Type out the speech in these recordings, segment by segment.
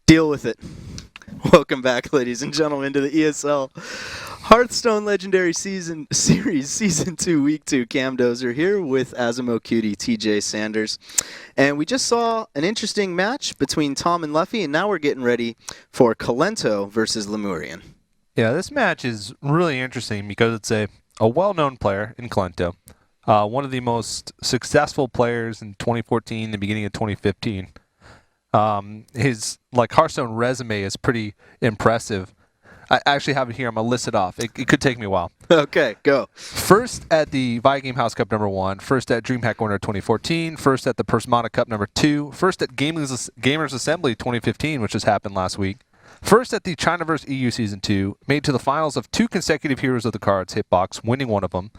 Deal with it. Welcome back, ladies and gentlemen, to the ESL Hearthstone Legendary Series Season 2, Week 2. Cam Dozer here with Asimo Cutie, TJ Sanders. And we just saw an interesting match between Tom and Luffy, and now we're getting ready for Kolento versus Lemurian. Yeah, this match is really interesting because it's a well-known player in Kolento. One of the most successful players in 2014, the beginning of 2015. His Hearthstone resume is pretty impressive. I actually have it here. I'm going to list it off. It could take me a while. Okay, go. First at the Game House Cup #1, first at DreamHack Corner 2014, first at the Persmana Cup #2, first at Gamers Assembly 2015, which just happened last week, first at the Chinaverse EU Season 2, made to the finals of 2 consecutive Heroes of the Cards hitbox, winning one of them,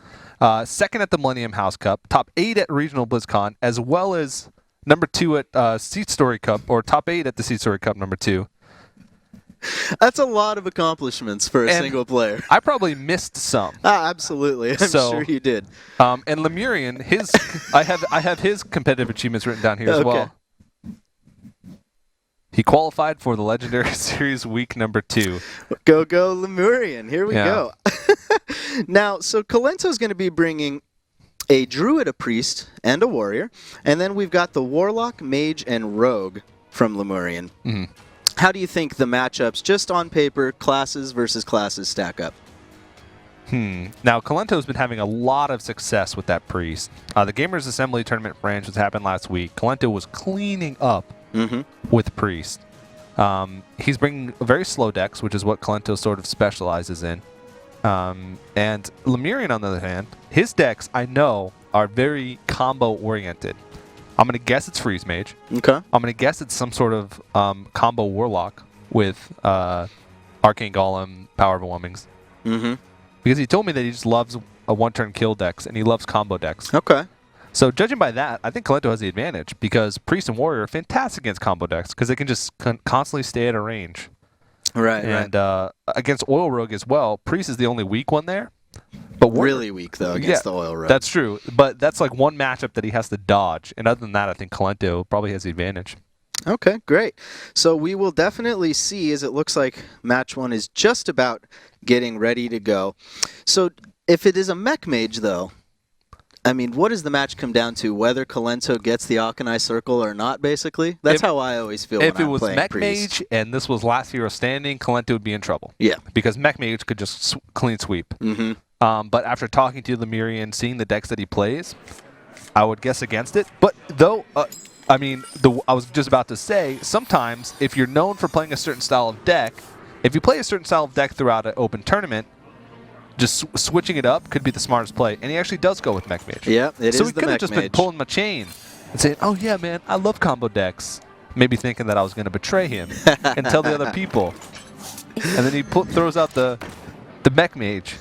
second at the Millennium House Cup, top 8 at Regional BlizzCon, as well as #2 at Seat Story Cup, or top 8 at the Seat Story Cup 2. That's a lot of accomplishments for a single player. I probably missed some. Absolutely. I'm sure you did. And Lemurian, I have his competitive achievements written down here as well. He qualified for the Legendary Series Week #2. Go Lemurian. Here we go. Now, so Kolento's going to be bringing a Druid, a Priest, and a Warrior. And then we've got the Warlock, Mage, and Rogue from Lemurian. Mm-hmm. How do you think the matchups, just on paper, classes versus classes, stack up? Now, Kolento's been having a lot of success with that Priest. The Gamers Assembly Tournament branch, which happened last week, Kolento was cleaning up with Priest. He's bringing very slow decks, which is what Kolento sort of specializes in. And Lemurian, on the other hand, his decks, I know, are very combo-oriented. I'm going to guess it's Freeze Mage. Okay. I'm going to guess it's some sort of combo Warlock with Arcane Golem, Power of Overwhelmings. Because he told me that he just loves a one-turn kill decks, and he loves combo decks. Okay. So judging by that, I think Kolento has the advantage, because Priest and Warrior are fantastic against combo decks, because they can just constantly stay at a range. Right, and against Oil Rogue as well, Priest is the only weak one there. But really weak, though, against the Oil Rogue. That's true. But that's like one matchup that he has to dodge. And other than that, I think Kolento probably has the advantage. Okay, great. So we will definitely see, as it looks like match 1 is just about getting ready to go. So if it is a Mech Mage, though, I mean, what does the match come down to? Whether Kolento gets the Akanai Circle or not, basically? That's how I always feel when I'm playing Priest. If it was Mech Mage and this was last hero standing, Kolento would be in trouble. Yeah. Because Mech Mage could just clean sweep. But after talking to Lemurian, seeing the decks that he plays, I would guess against it. But though, I was just about to say, sometimes if you're known for playing a certain style of deck, if you play a certain style of deck throughout an open tournament, just switching it up could be the smartest play. And he actually does go with Mech Mage. Yeah, it is the Mech Mage. So he could have just been pulling my chain and saying, oh yeah, man, I love combo decks. Maybe thinking that I was going to betray him and tell the other people. And then he throws out the Mech Mage.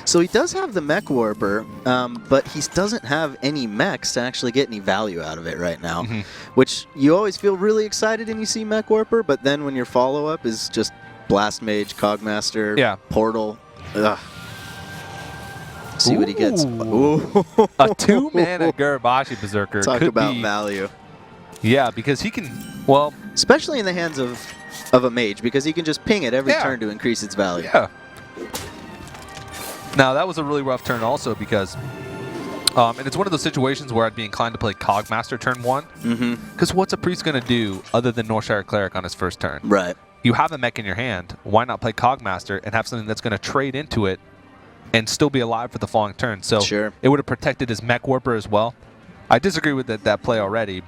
So he does have the Mech Warper, but he doesn't have any mechs to actually get any value out of it right now. Which you always feel really excited when you see Mech Warper, but then when your follow-up is just Blast Mage, Cogmaster, Portal. Ugh. See what he gets. Ooh. A 2-mana Garabashi Berserker. Talk could about be, value. Yeah, because he can, well... Especially in the hands of a mage, because he can just ping it every turn to increase its value. Yeah. Now, that was a really rough turn also, because... and it's one of those situations where I'd be inclined to play Cogmaster turn 1. Because what's a Priest going to do other than Northshire Cleric on his first turn? Right. You have a mech in your hand. Why not play Cogmaster and have something that's going to trade into it and still be alive for the following turn? So it would have protected his Mech Warper as well. I disagree with that play already.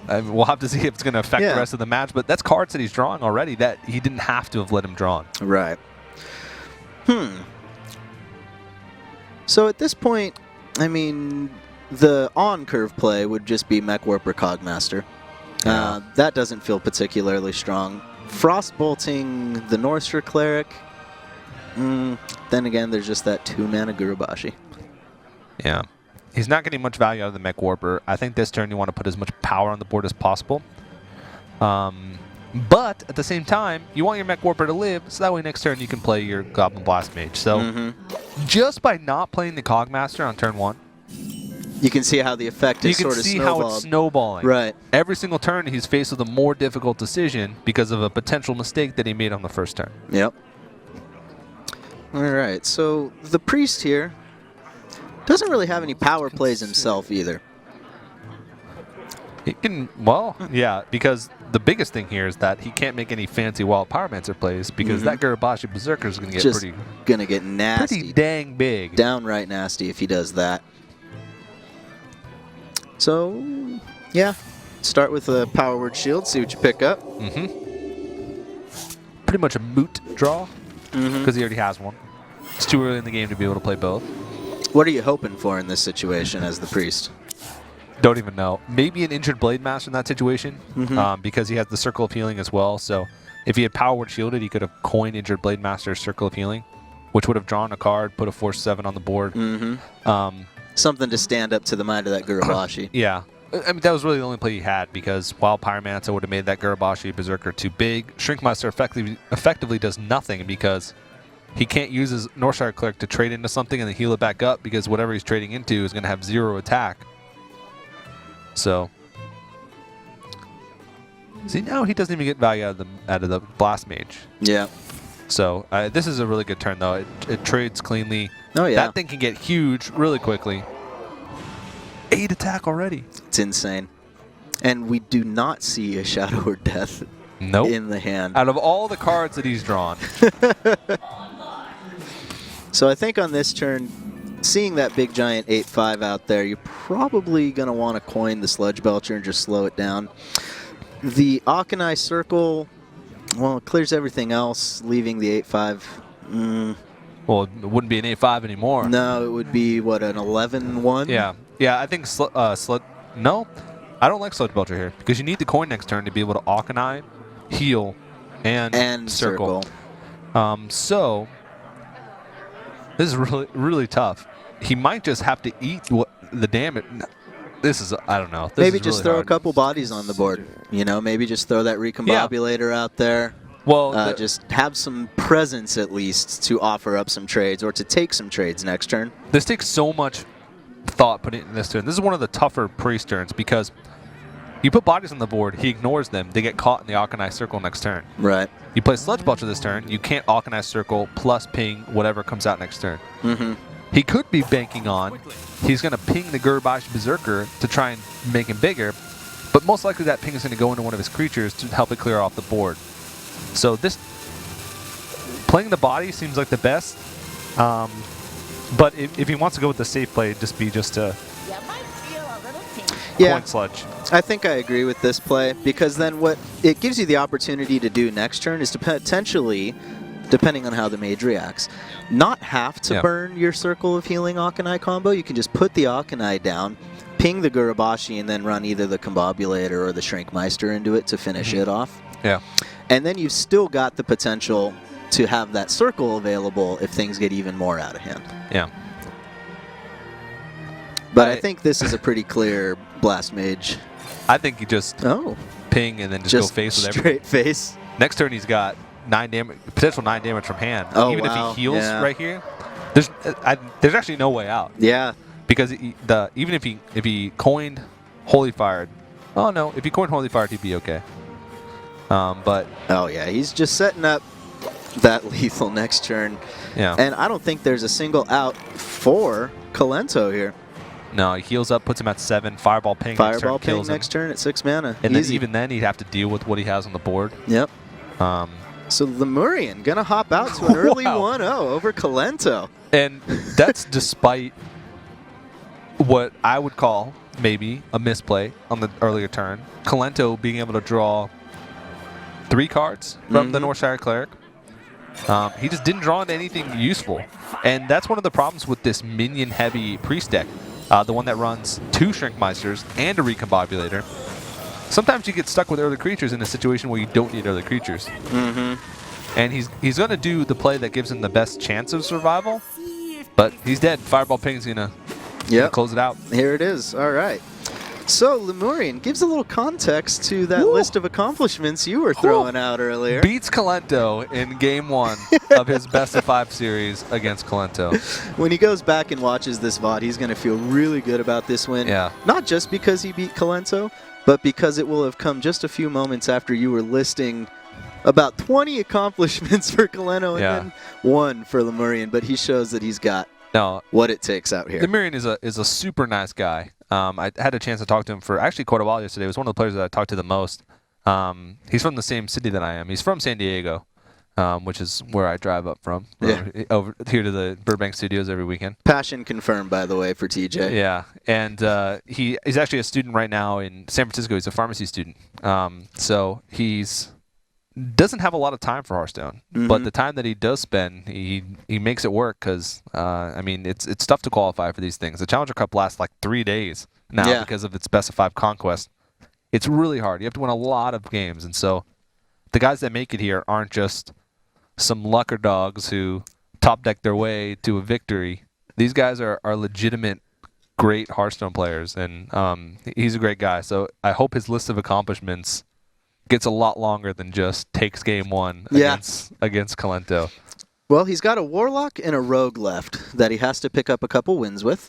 We'll have to see if it's going to affect the rest of the match, but that's cards that he's drawing already that he didn't have to have let him draw on. Right. So at this point, I mean, the on-curve play would just be Mech Warper Cogmaster. That doesn't feel particularly strong. Frostbolting the Northshire Cleric. Then again, there's just that 2-mana Gurubashi. Yeah. He's not getting much value out of the Mech Warper. I think this turn you want to put as much power on the board as possible. But at the same time, you want your Mech Warper to live, so that way next turn you can play your Goblin Blast Mage. So just by not playing the Cogmaster on turn 1, You can see how the effect You is can sort of see snowballed. how it's snowballing. Right. Every single turn, he's faced with a more difficult decision because of a potential mistake that he made on the first turn. Yep. All right, so the priest here doesn't really have any power plays himself either. He can, well, yeah, because the biggest thing here is that he can't make any fancy wild Pyromancer plays because that Garabashi Berserker is going to get Just pretty gonna get nasty. pretty dang big. Downright nasty if he does that. So, yeah, start with a Power Word Shield, see what you pick up. Pretty much a moot draw because he already has one. It's too early in the game to be able to play both. What are you hoping for in this situation as the priest? Don't even know. Maybe an injured Blade Master in that situation because he has the Circle of Healing as well. So if he had Power Word Shielded, he could have coined injured Blade Master's Circle of Healing, which would have drawn a card, put a Force 7 on the board. Something to stand up to the mind of that Gurabashi. Yeah. I mean, that was really the only play he had because Wild Pyromancer would have made that Garabashi Berserker too big. Shrinkmeister effectively does nothing because he can't use his Northshire Cleric to trade into something and then heal it back up because whatever he's trading into is going to have 0 attack. So, see, now he doesn't even get value out of the Blast Mage. Yeah. So this is a really good turn though. It trades cleanly. Oh yeah. That thing can get huge really quickly. 8 attack already. It's insane. And we do not see a Shadow or Death in the hand. Out of all the cards that he's drawn. So I think on this turn, seeing that big giant 8/5 out there, you're probably going to want to coin the Sludge Belcher and just slow it down. The Akanai Circle, well, it clears everything else, leaving the 8/5. Well, it wouldn't be an 8/5 anymore. No, it would be, what, an 11/1? Yeah. Yeah, I think no, I don't like Sludge Belcher here because you need to coin next turn to be able to Akanai, heal, and circle. So this is really, really tough. He might just have to eat the damage. This is, I don't know. This maybe is just really throw hard. a couple bodies on the board. You know, maybe just throw that Recombobulator out there. Well, just have some presence at least to offer up some trades or to take some trades next turn. This takes so much thought put in this turn. This is one of the tougher priest turns because you put bodies on the board, he ignores them, they get caught in the Akanai Circle next turn. Right. You play Sludge Belcher this turn, you can't Akanai Circle plus ping whatever comes out next turn. He could be banking on, he's going to ping the Gurabashi Berserker to try and make him bigger, but most likely that ping is going to go into one of his creatures to help it clear off the board. So this, playing the body seems like the best, but if he wants to go with the safe play, it'd just be to coin Sludge. I think I agree with this play because then what it gives you the opportunity to do next turn is to potentially, depending on how the mage reacts, not have to burn your Circle of Healing Akanai combo. You can just put the Akanai down, ping the Gurabashi, and then run either the Combobulator or the Shrinkmeister into it to finish it off. Yeah. And then you've still got the potential to have that circle available if things get even more out of hand. Yeah. But I think this is a pretty clear Blast Mage. I think you just ping and then just go face with everything. Straight face. Next turn he's got 9 damage, potential 9 damage from hand. Oh, even wow. if he heals right here, there's actually no way out. Yeah. Because even if he coined Holy Fired, oh no, if he coined Holy Fired he'd be okay. But oh yeah, he's just setting up that lethal next turn. Yeah. And I don't think there's a single out for Kolento here. No, he heals up, puts him at 7, Fireball Ping Fireball next turn, Ping next turn at 6 mana. And Easy. then even then he'd have to deal with what he has on the board. Yep. So Lemurian gonna hop out to an early 1-0 over Kolento. And that's despite what I would call maybe a misplay on the earlier turn. Kolento being able to draw 3 cards from the Northshire Cleric. He just didn't draw into anything useful. And that's one of the problems with this minion-heavy priest deck. The one that runs 2 Shrinkmeisters and a Recombobulator. Sometimes you get stuck with early creatures in a situation where you don't need early creatures. And he's going to do the play that gives him the best chance of survival, but he's dead. Fireball Ping's going to close it out. Here it is. All right. So, Lemurian, gives a little context to that list of accomplishments you were throwing out earlier. Beats Kolento in Game 1 of his best-of-5 series against Kolento. When he goes back and watches this VOD, he's going to feel really good about this win. Yeah. Not just because he beat Kolento, but because it will have come just a few moments after you were listing about 20 accomplishments for Kolento and then one for Lemurian. But he shows that he's got what it takes out here. Lemurian is a super nice guy. I had a chance to talk to him for actually quite a while yesterday. He was one of the players that I talked to the most. He's from the same city that I am. He's from San Diego, which is where I drive up from. Over here to the Burbank studios every weekend. Passion confirmed, by the way, for TJ. Yeah, and he's actually a student right now in San Francisco. He's a pharmacy student. So he's doesn't have a lot of time for Hearthstone, but the time that he does spend, he makes it work because, I mean, it's tough to qualify for these things. The Challenger Cup lasts like 3 days now because of its best-of-5 conquest. It's really hard. You have to win a lot of games, and so the guys that make it here aren't just some lucker dogs who top-deck their way to a victory. These guys are legitimate, great Hearthstone players, and he's a great guy. So I hope his list of accomplishments gets a lot longer than just takes Game 1 against Kolento. Well, he's got a Warlock and a Rogue left that he has to pick up a couple wins with.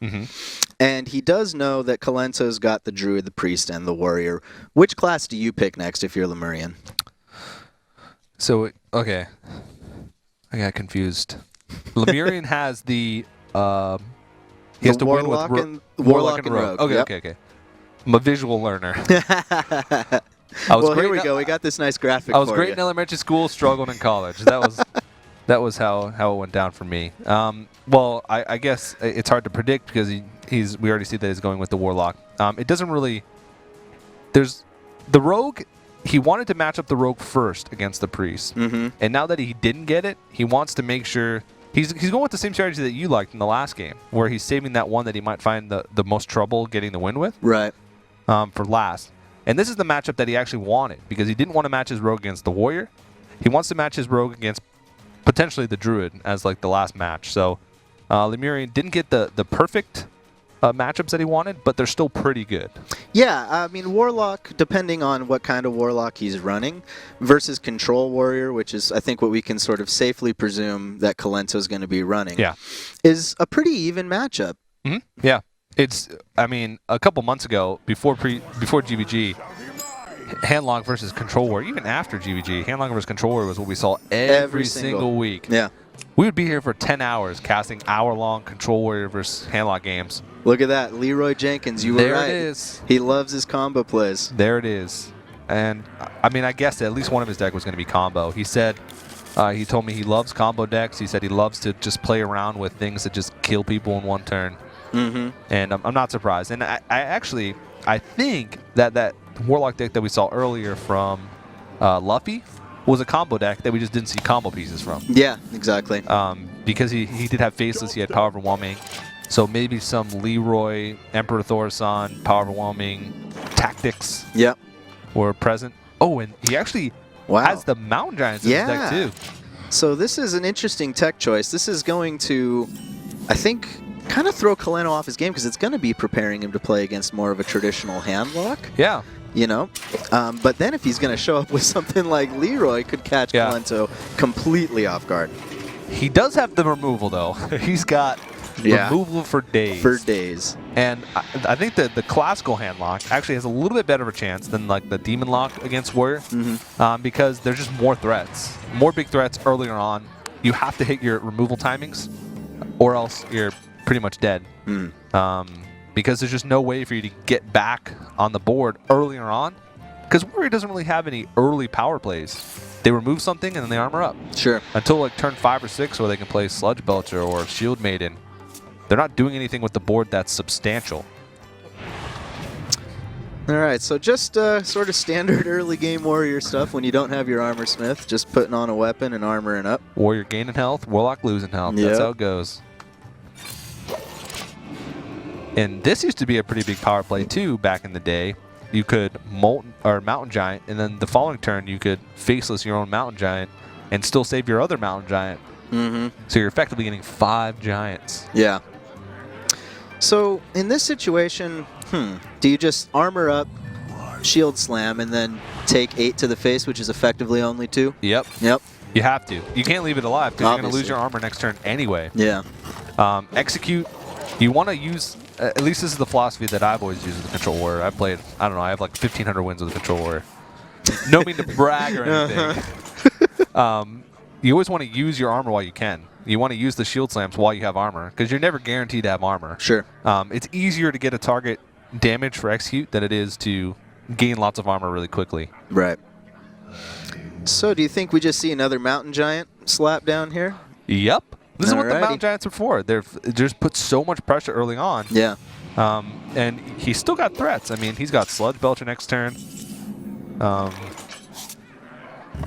And he does know that Kolento's got the Druid, the Priest, and the Warrior. Which class do you pick next if you're Lemurian? So, okay. I got confused. Lemurian has the... he has to win with Warlock and Rogue. Okay. I'm a visual learner. Well, here we go. We got this nice graphic. I was great in elementary school, struggled in college. That was how it went down for me. Well, I guess it's hard to predict because we already see that he's going with the Warlock. It doesn't really. There's the Rogue. He wanted to match up the Rogue first against the Priest, and now that he didn't get it, he wants to make sure he's going with the same strategy that you liked in the last game, where he's saving that one that he might find the most trouble getting the win with, right? For last. And this is the matchup that he actually wanted because he didn't want to match his Rogue against the Warrior. He wants to match his Rogue against potentially the Druid as like the last match. So Lemurian didn't get the perfect matchups that he wanted, but they're still pretty good. Yeah, I mean, Warlock, depending on what kind of Warlock he's running, versus Control Warrior, which is, I think, what we can sort of safely presume that Kolento's going to be running, is a pretty even matchup. Yeah. I mean, a couple months ago, before GVG, Handlock versus Control Warrior, even after GVG, Handlock versus Control Warrior was what we saw every single week. Yeah. We would be here for 10 hours casting hour-long Control Warrior versus Handlock games. Look at that. Leroy Jenkins, you were right. There it is. He loves his combo plays. There it is. And, I mean, I guess at least one of his deck was going to be combo. He said, he told me he loves combo decks. He said he loves to just play around with things that just kill people in one turn. And I'm not surprised. And I think that Warlock deck that we saw earlier from Luffy was a combo deck that we just didn't see combo pieces from. Yeah, exactly. Because he did have Faceless, he had Power Overwhelming. So maybe some Leroy, Emperor Thorson, Power Overwhelming tactics were present. Oh, and he actually has the Mountain Giants in his deck too. So this is an interesting tech choice. This is going to, I think, kind of throw Kolento off his game because it's going to be preparing him to play against more of a traditional handlock. Yeah. You know? But then if he's going to show up with something like Leroy, could catch Kolento completely off guard. He does have the removal, though. He's got removal for days. For days. And I think that the classical handlock actually has a little bit better of a chance than like the demon lock against Warrior because there's just more threats. More big threats earlier on. You have to hit your removal timings or else you're pretty much dead because there's just no way for you to get back on the board earlier on because Warrior doesn't really have any early power plays. They remove something and then they armor up. Sure. Until like turn 5 or 6 where they can play Sludge Belcher or Shield Maiden. They're not doing anything with the board that's substantial. All right, so just sort of standard early game Warrior stuff when you don't have your Armor Smith, just putting on a weapon and armoring up. Warrior gaining health, Warlock losing health. That's how it goes. And this used to be a pretty big power play too back in the day. You could Mountain Giant, and then the following turn you could Faceless your own Mountain Giant and still save your other Mountain Giant. So you're effectively getting 5 Giants. Yeah. So in this situation, Do you just armor up, shield slam, and then take 8 to the face, which is effectively only 2? Yep. Yep. You have to. You can't leave it alive because you're going to lose Obviously. your armor next turn anyway. Yeah. Execute. You want to use, at least this is the philosophy that I've always used with the Control Warrior. I've played, I don't know, I have like 1,500 wins with the Control Warrior. No mean to brag or anything. You always want to use your armor while you can. You want to use the shield slams while you have armor because you're never guaranteed to have armor. Sure. It's easier to get a target damage for execute than it is to gain lots of armor really quickly. Right. So do you think we just see another mountain giant slap down here? Yep. This is what the Alrighty. Mountain Giants are for. They're just put so much pressure early on. Yeah. And he's still got threats. I mean, he's got Sludge Belcher next turn.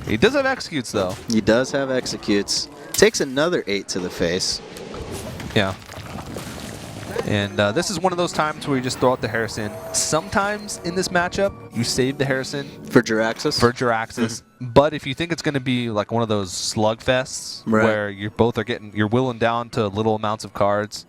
He does have executes, though. He does have executes. Takes another 8 to the face. Yeah. And this is one of those times where you just throw out the Harrison. Sometimes in this matchup, you save the Harrison For Jiraxis? for Jiraxis. But if you think it's going to be like one of those slugfests Right. where you both are you're willing down to little amounts of cards,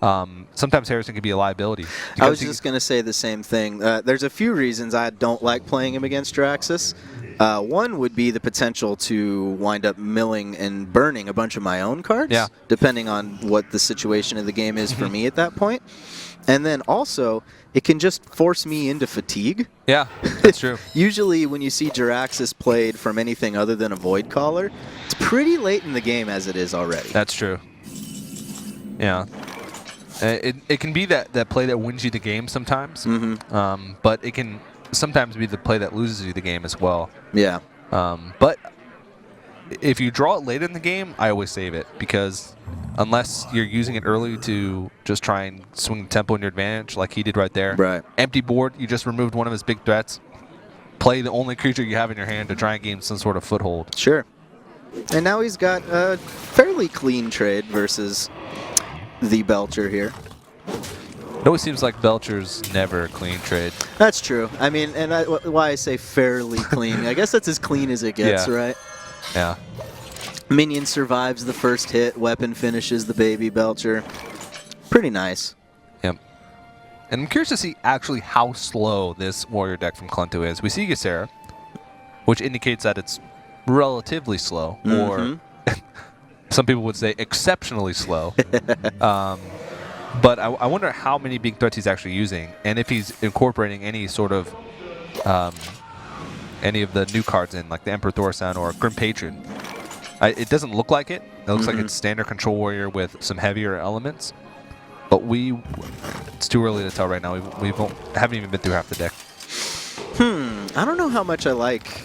sometimes Harrison can be a liability. I was just going to say the same thing. There's a few reasons I don't like playing him against Jiraxis. One would be the potential to wind up milling and burning a bunch of my own cards, Yeah. depending on what the situation of the game is for me at that point. And then also, it can just force me into fatigue. Yeah, that's true. Usually when you see Jiraxis played from anything other than a Void Caller, it's pretty late in the game as it is already. That's true. Yeah. It can be that play that wins you the game sometimes, but it can sometimes be the play that loses you the game as well. Yeah. But if you draw it late in the game, I always save it because unless you're using it early to just try and swing the tempo in your advantage like he did right there. Right. Empty board, you just removed one of his big threats. Play the only creature you have in your hand to try and gain some sort of foothold. Sure. And now he's got a fairly clean trade versus the Belcher here. It always seems like Belcher's never a clean trade. That's true. I mean, and why I say fairly clean. I guess that's as clean as it gets, Yeah. right? Yeah. Minion survives the first hit. Weapon finishes the baby Belcher. Pretty nice. Yep. And I'm curious to see actually how slow this warrior deck from Kolento is. We see Ysera, which indicates that it's relatively slow, or some people would say exceptionally slow. But I wonder how many big threats he's actually using, and if he's incorporating any sort of any of the new cards in, like the Emperor Thorsan or Grim Patron. It doesn't look like it. It looks like it's standard Control Warrior with some heavier elements. But it's too early to tell right now. We haven't even been through half the deck. I don't know how much I like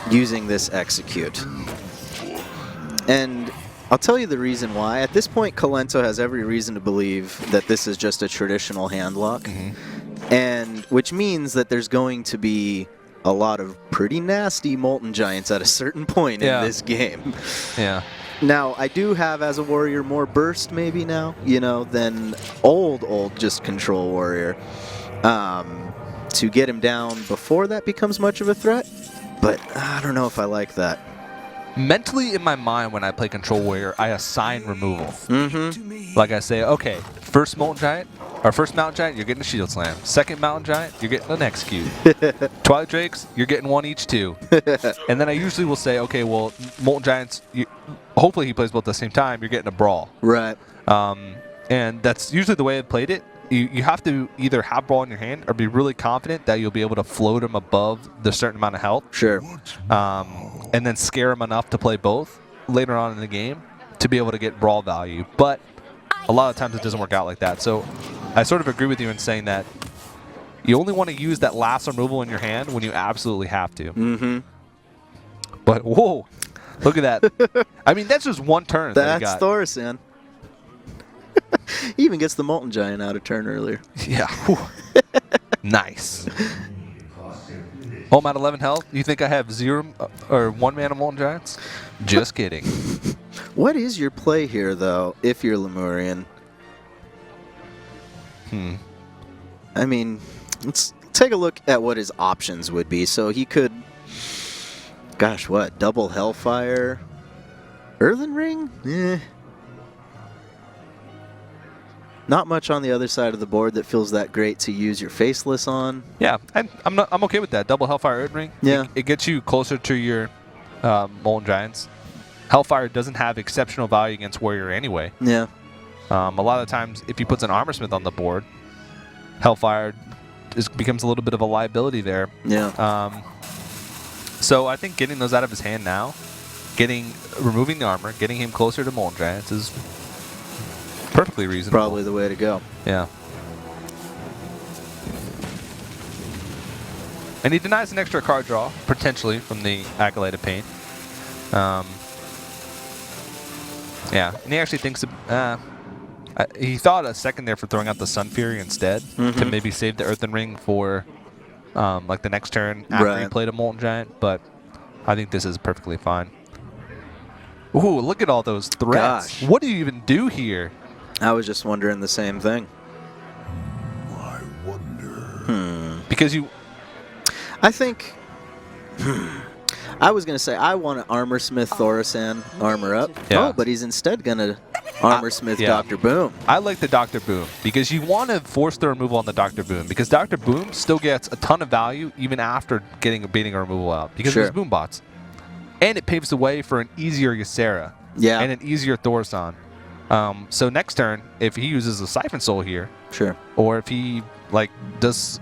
using this execute. And I'll tell you the reason why. At this point, Kolento has every reason to believe that this is just a traditional hand lock. And which means that there's going to be a lot of pretty nasty Molten Giants at a certain point in this game. Yeah. Now, I do have, as a warrior, more burst maybe now, than old just Control Warrior. To get him down before that becomes much of a threat. But I don't know if I like that. Mentally, in my mind, when I play Control Warrior, I assign removal. Like I say, okay, first Mountain Giant, you're getting a Shield Slam. Second Mountain Giant, you're getting an Execute. Twilight Drakes, you're getting one each too. And then I usually will say, okay, well, Molten Giants, hopefully he plays both at the same time, you're getting a Brawl. Right. And that's usually the way I've played it. You have to either have Brawl in your hand or be really confident that you'll be able to float him above the certain amount of health. Sure. And then scare him enough to play both later on in the game to be able to get Brawl value. But a lot of times it doesn't work out like that. So I sort of agree with you in saying that you only want to use that last removal in your hand when you absolutely have to. But whoa, look at that. I mean, that's just one turn. That's that Thorsan. He even gets the Molten Giant out of turn earlier. Yeah. Nice. Oh, I'm at 11 health. You think I have 0 or 1 mana Molten Giants? Just kidding. What is your play here, though, if you're Lemurian? I mean, let's take a look at what his options would be. So he could, gosh, what? Double Hellfire? Earthen Ring? not much on the other side of the board that feels that great to use your Faceless on. Yeah, I'm okay with that. Double Hellfire Earth Ring. Yeah. It gets you closer to your Molten Giants. Hellfire doesn't have exceptional value against Warrior anyway. Yeah. A lot of times, if he puts an Armorsmith on the board, Hellfire becomes a little bit of a liability there. Yeah. So I think getting those out of his hand now, removing the armor, getting him closer to Molten Giants is perfectly reasonable. Probably the way to go. Yeah. And he denies an extra card draw, potentially, from the Acolyte of Pain. Yeah, and he actually thinks... he thought a second there for throwing out the Sun Fury instead, to maybe save the Earthen Ring for like the next turn after he played a Molten Giant, but I think this is perfectly fine. Ooh, look at all those threats. Gosh. What do you even do here? I was just wondering the same thing. I wonder. Because you... I think... I was going to say, I want to Armorsmith Thaurissan armor up. Yeah. Oh, but he's instead going to Armorsmith yeah. Dr. Boom. I like the Dr. Boom because you want to force the removal on the Dr. Boom because Dr. Boom still gets a ton of value even after beating a removal out because of his boom bots. And it paves the way for an easier Ysera and an easier Thaurissan. So next turn, if he uses a Siphon Soul here, or if he does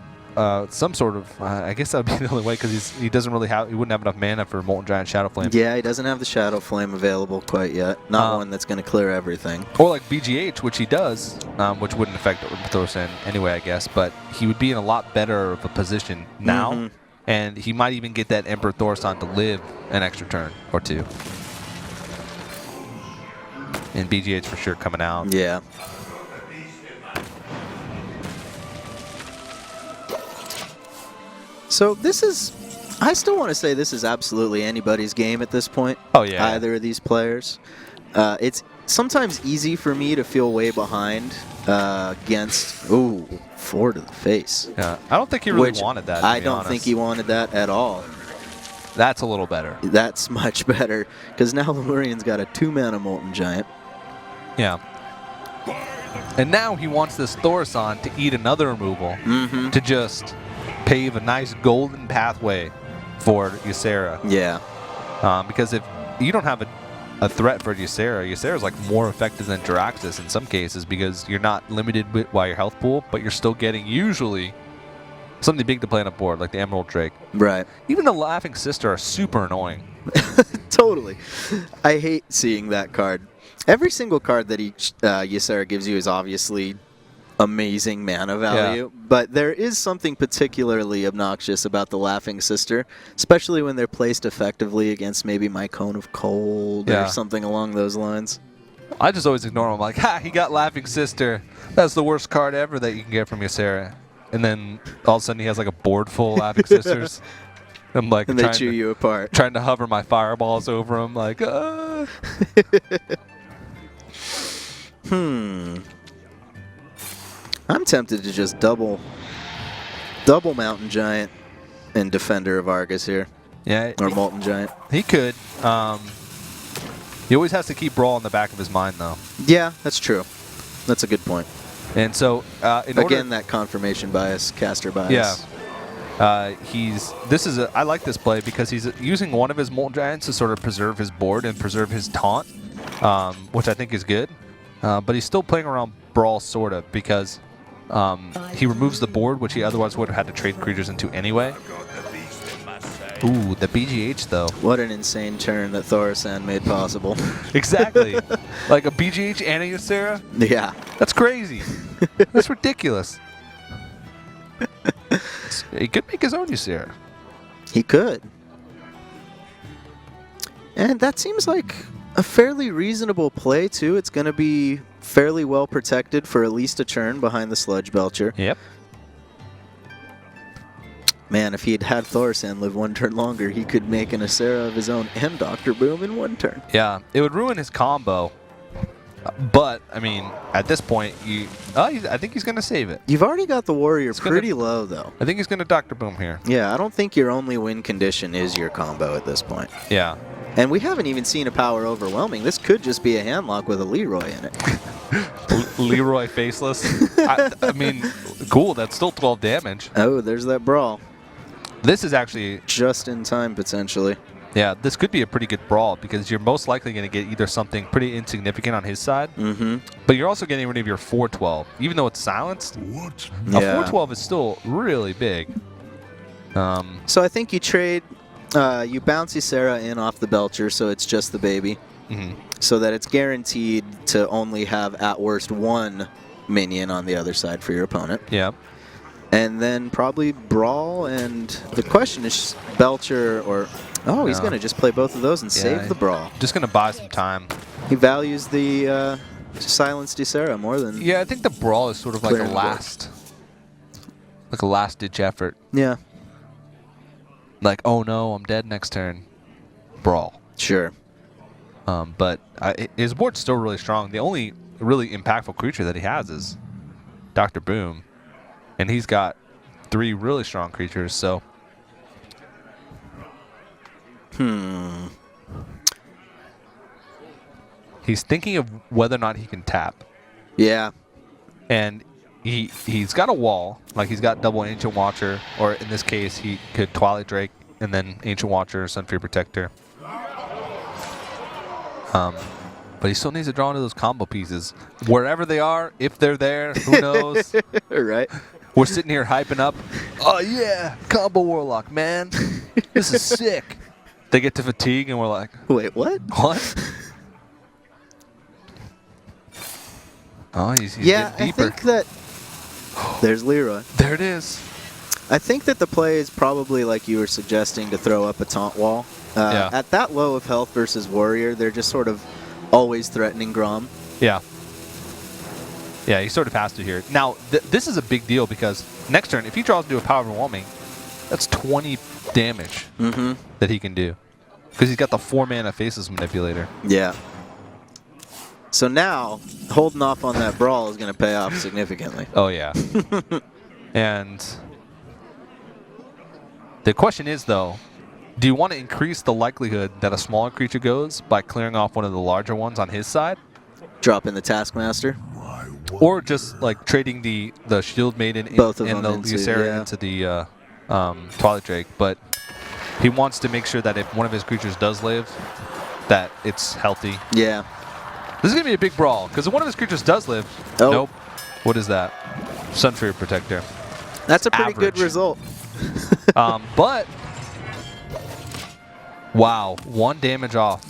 some sort of, I guess that would be the only way because he wouldn't have enough mana for Molten Giant Shadow Flame. Yeah, he doesn't have the Shadow Flame available quite yet. Not one that's going to clear everything. Or like BGH, which he does, which wouldn't affect Thaurissan anyway, I guess, but he would be in a lot better of a position now, and he might even get that Emperor Thaurissan to live an extra turn or two. And BGH for sure coming out. Yeah. So this is, I still want to say this is absolutely anybody's game at this point. Oh, yeah. Either of these players. It's sometimes easy for me to feel way behind against, 4 to the face. Yeah, I don't think he really wanted that, I don't think he wanted that at all. That's a little better. That's much better, because now Lemurian's got a 2-mana Molten Giant. Yeah. And now he wants this Thaurissan to eat another removal to just pave a nice golden pathway for Ysera. Yeah. Because if you don't have a threat for Ysera is like more effective than Jiraxis in some cases because you're not limited by your health pool, but you're still getting usually something big to play on a board, like the Emerald Drake. Right. Even the Laughing Sister are super annoying. Totally. I hate seeing that card. Every single card that Ysera gives you is obviously amazing mana value, but there is something particularly obnoxious about the Laughing Sister, especially when they're placed effectively against maybe my Cone of Cold or something along those lines. I just always ignore them. I'm like, ha, he got Laughing Sister. That's the worst card ever that you can get from Ysera. And then all of a sudden he has like a board full of Laughing Sisters. I'm like, and they chew you apart. Trying to hover my fireballs over him, like, I'm tempted to just double Mountain Giant and Defender of Argus here. Yeah. Or Molten Giant. He could. He always has to keep Brawl in the back of his mind, though. Yeah, that's true. That's a good point. And so, again, that confirmation bias, caster bias. Yeah. I like this play because he's using one of his Molten Giants to sort of preserve his board and preserve his taunt, which I think is good. But he's still playing around Brawl, sort of, because he removes the board, which he otherwise would have had to trade creatures into anyway. Ooh, the BGH, though. What an insane turn that Thaurissan made possible. Exactly. Like a BGH and a Ysera? Yeah. That's crazy. That's ridiculous. He could make his own Ysera. He could. And that seems like a fairly reasonable play, too. It's going to be fairly well protected for at least a turn behind the Sludge Belcher. Yep. Man, if he had had Thaurissan live 1 turn longer, he could make an Ysera of his own and Dr. Boom in 1 turn. Yeah, it would ruin his combo. But, I mean, at this point, I think he's going to save it. You've already got the Warrior pretty low, though. I think he's going to Dr. Boom here. Yeah, I don't think your only win condition is your combo at this point. Yeah. And we haven't even seen a power overwhelming. This could just be a handlock with a Leroy in it. Leroy Faceless. I mean, cool. That's still 12 damage. Oh, there's that brawl. This is actually, Just in time, potentially. yeah, this could be a pretty good brawl because you're most likely going to get either something pretty insignificant on his side, but you're also getting rid of your 412. Even though it's silenced, What? a 412 is still really big. So I think you trade, you bounce Ysera in off the Belcher, so it's just the baby, so that it's guaranteed to only have at worst one minion on the other side for your opponent. Yeah. And then probably Brawl, and the question is Belcher or... Oh, he's No. going to just play both of those and save the Brawl. Just going to buy some time. He values the silenced Ysera more than... Yeah, I think the brawl is sort of like Clearing a last ditch effort. Yeah, Like, oh no, I'm dead next turn. Brawl. sure. But his board's still really strong. The only really impactful creature that he has is Dr. Boom. And he's got 3 really strong creatures, so... He's thinking of whether or not he can tap. Yeah. And he's got a wall. Like, he's got double Ancient Watcher, or in this case, he could Twilight Drake and then Ancient Watcher, Sunfury Protector. But he still needs to draw into those combo pieces. Wherever they are, if they're there, who knows? Right. We're sitting here hyping up. Oh, yeah, Combo Warlock, man. This is sick. They get to Fatigue, and we're like, Wait, what? what? Oh, he's Yeah, getting I deeper. think that... There's Leroy. There it is. I think that the play is probably like you were suggesting, to throw up a taunt wall. Yeah. At that low of health versus Warrior, they're just sort of always threatening Grom. Yeah. Yeah, he sort of has to here. Now, this is a big deal because next turn, if he draws into a Power Overwhelming, that's 20 damage that he can do. Because he's got the 4-mana Faceless Manipulator. Yeah. So now, holding off on that Brawl is going to pay off significantly. Oh, yeah. And the question is, though, do you want to increase the likelihood that a smaller creature goes by clearing off one of the larger ones on his side? Drop in the Taskmaster. Or just like trading the Shield Maiden and Both of the them into, Ysera yeah. into the Twilight Drake, but he wants to make sure that if one of his creatures does live, that it's healthy. Yeah. This is going to be a big brawl, because if one of his creatures does live, Oh. nope. What is that? Sunfury Protector. That's a pretty good Average. result. But, wow, 1 damage off.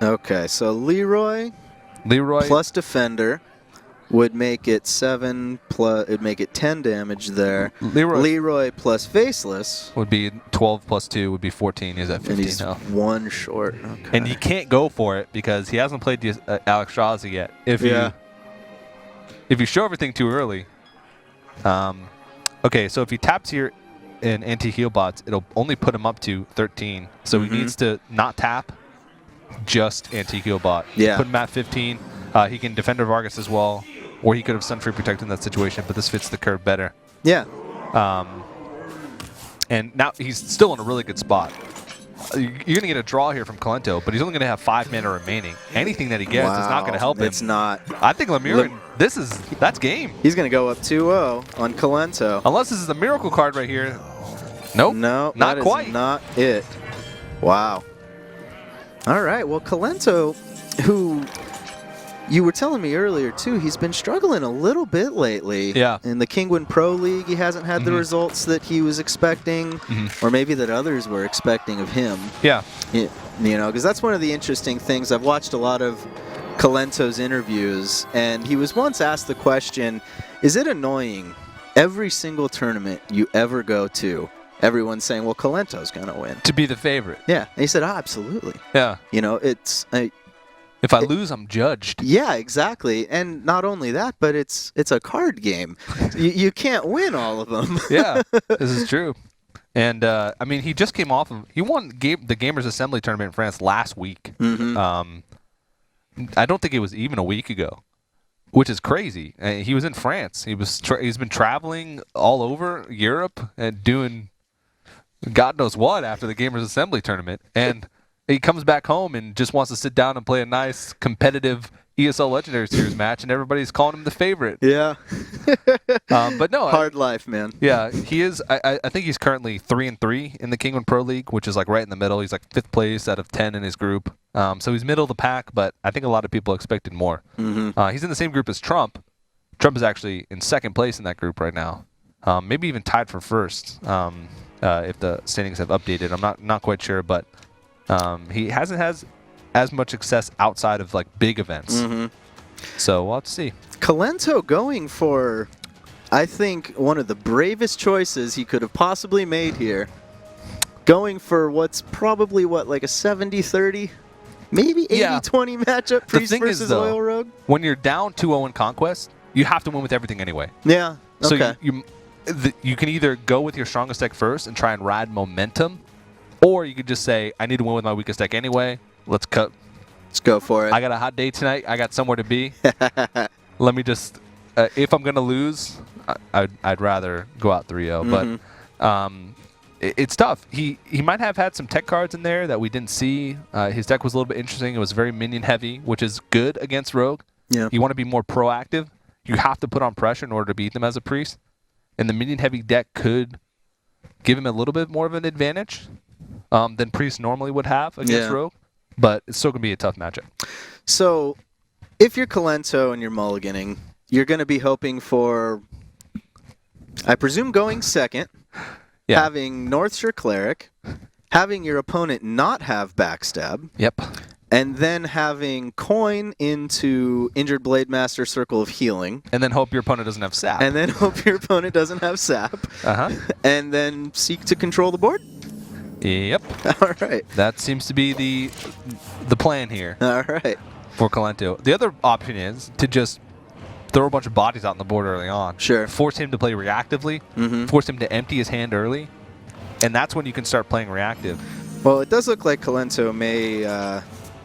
Okay, so Leroy plus Defender would make it 7 plus. It'd make it 10 damage there. Leroy plus Faceless, would be 12 plus 2 would be 14. He's at and 15 he's now. 1 short. Okay. And he can't go for it because he hasn't played Alex Strazi yet. If you show everything too early, okay. So if he taps here in anti-heal bots, it'll only put him up to 13. So he needs to not tap, just anti-heal bot. Yeah. Put him at 15. He can Defender Vargas as well, or he could have Sunfury Protect in that situation. But this fits the curve better. Yeah. And now he's still in a really good spot. You're going to get a draw here from Kolento, but he's only going to have 5 mana remaining. Anything that he gets is not going to help him. It's not. I think Lemurian, that's game. He's going to go up 2-0 on Kolento. Unless this is a miracle card right here. Nope. No, not that quite. Is not it. Wow. All right. Well, Kolento, who you were telling me earlier too, he's been struggling a little bit lately. Yeah. In the Kingwin Pro League, he hasn't had the results that he was expecting, or maybe that others were expecting of him. Yeah. You know, because that's one of the interesting things. I've watched a lot of Kolento's interviews, and he was once asked the question, is it annoying every single tournament you ever go to, everyone's saying, well, Kolento's going to win? To be the favorite. Yeah. And he said, absolutely. Yeah. You know, it's... If I lose, I'm judged. Yeah, exactly. And not only that, but it's a card game. You can't win all of them. Yeah, this is true. And, I mean, he just came off of... He won the Gamers Assembly tournament in France last week. I don't think it was even a week ago, which is crazy. He was in France. He's been traveling all over Europe and doing God knows what after the Gamers Assembly tournament. And He comes back home and just wants to sit down and play a nice competitive ESL Legendary Series match, and everybody's calling him the favorite. Yeah. But no, Hard life, man. yeah, he is. I think he's currently 3-3 in the Kingman Pro League, which is like right in the middle. He's like 5th place out of 10 in his group. So he's middle of the pack, but I think a lot of people expected more. He's in the same group as Trump. Trump is actually in 2nd place in that group right now. Maybe even tied for 1st if the standings have updated. I'm not quite sure, but he hasn't had as much success outside of like big events. So we'll have to see. Kolento going for, I think, one of the bravest choices he could have possibly made here. Going for what's probably, like a 70-30? Maybe 80-20 matchup, Priest thing is, versus though, Oil Rogue? When you're down 2-0 in Conquest, you have to win with everything anyway. Yeah, okay. So you can either go with your strongest deck first and try and ride momentum, or you could just say, I need to win with my weakest deck anyway. Let's go for it. I got a hot day tonight. I got somewhere to be. Let me just, if I'm going to lose, I'd rather go out 3-0. But it's tough. He might have had some tech cards in there that we didn't see. His deck was a little bit interesting. It was very minion heavy, which is good against Rogue. Yeah. You want to be more proactive. You have to put on pressure in order to beat them as a Priest. And the minion heavy deck could give him a little bit more of an advantage than Priest normally would have against Rogue. But it's still going to be a tough matchup. So, if you're Kolento and you're mulliganing, you're going to be hoping for, I presume, going second, having Northshire Cleric, having your opponent not have backstab, Yep. and then having coin into Injured Blade Master Circle of Healing. And then hope your opponent doesn't have sap. And then hope your opponent doesn't have sap. And then seek to control the board? Yep. All right. That seems to be the plan here. All right. For Kolento. The other option is to just throw a bunch of bodies out on the board early on. Sure. Force him to play reactively. Force him to empty his hand early. And that's when you can start playing reactive. Well, it does look like Kolento may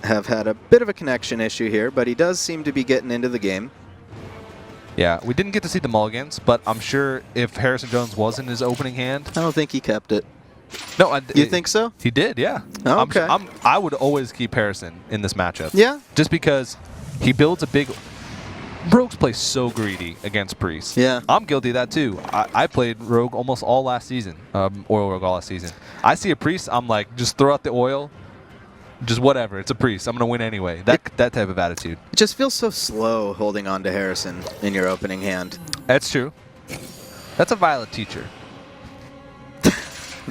have had a bit of a connection issue here, but he does seem to be getting into the game. Yeah, we didn't get to see the mulligans, but I'm sure if Harrison Jones was in his opening hand. I don't think he kept it. No, you think so? He did, yeah. Oh, okay. I would always keep Harrison in this matchup. Yeah. Just because he builds a big. Rogues play so greedy against Priest. Yeah. I'm guilty of that too. I played Rogue almost all last season. Oil Rogue all last season. I see a Priest, I'm like, just throw out the oil. Just whatever. It's a Priest. I'm going to win anyway. That type of attitude. It just feels so slow holding on to Harrison in your opening hand. That's true. That's a Violet teacher.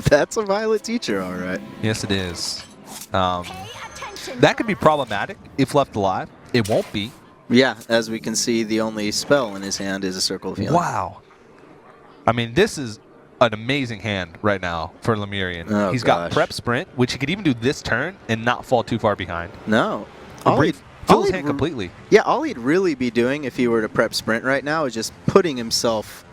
That's a Violet teacher, all right. Yes, it is. That could be problematic if left alive. It won't be. Yeah, as we can see, the only spell in his hand is a Circle of Healing. Wow. I mean, this is an amazing hand right now for Lemurian. Oh, He's got Prep Sprint, which he could even do this turn and not fall too far behind. No. Fill his hand completely. Yeah, all he'd really be doing if he were to Prep Sprint right now is just putting himself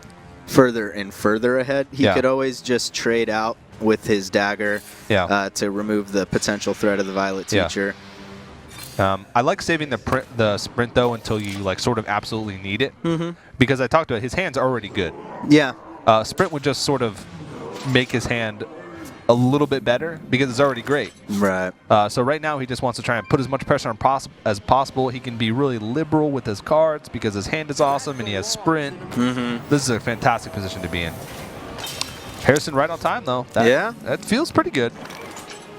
further and further ahead. He could always just trade out with his dagger to remove the potential threat of the Violet teacher. I like saving the sprint though until you like sort of absolutely need it, because I talked about it, his hand's already good. Yeah. Sprint would just sort of make his hand a little bit better because it's already great. Right. So right now he just wants to try and put as much pressure on as possible. He can be really liberal with his cards because his hand is awesome and he has sprint. This is a fantastic position to be in. Harrison right on time though. That feels pretty good.